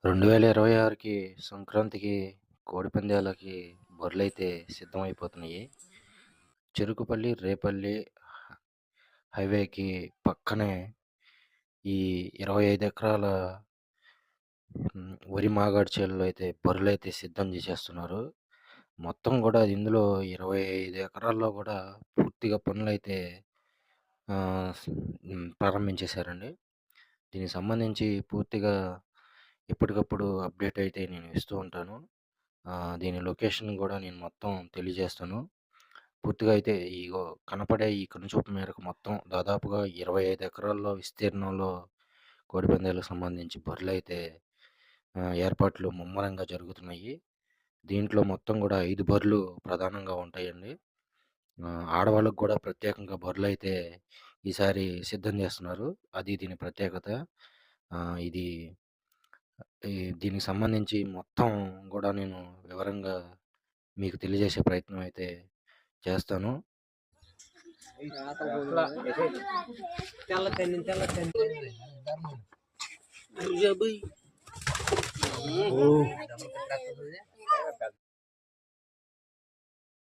2026కి సంక్రాంతికి కోడిపందాలకి బరులైతే సిద్ధమైపోతున్నాయి. చెరుకుపల్లి, రేపల్లి హైవేకి పక్కనే ఈ 25 ఎకరాల వరి మాగాడి చేలలో అయితే బరులైతే సిద్ధం చేసేస్తున్నారు. మొత్తం గూడా ఇందులో 25 ఎకరాల్లో గూడా పూర్తిగా పనులైతే ప్రారంభించేశారండి. దీనికి సంబంధించి పూర్తిగా ఎప్పటికప్పుడు అప్డేట్ అయితే నేను ఇస్తూ ఉంటాను. దీని లొకేషన్ గూడా నేను మొత్తం తెలియజేస్తాను. పూర్తిగా అయితే ఇగో కనపడే ఈ కనుచూపు మేరకు మొత్తం దాదాపుగా 25 ఎకరాల్లో విస్తీర్ణంలో కోడిపందాలకు సంబంధించి బరులైతే ఏర్పాట్లు ముమ్మరంగా జరుగుతున్నాయి. దీంట్లో మొత్తం గూడా 5 బర్లు ప్రధానంగా ఉంటాయండి. ఆడవాళ్ళకి గూడా ప్రత్యేకంగా బర్లైతే ఈసారి సిద్ధం జేస్తున్నారు. అది దీని ప్రత్యేకత. ఇది దీనికి సంబంధించి మొత్తం గూడా నేను వివరంగా మీకు తెలియజేసే ప్రయత్నం అయితే చేస్తాను.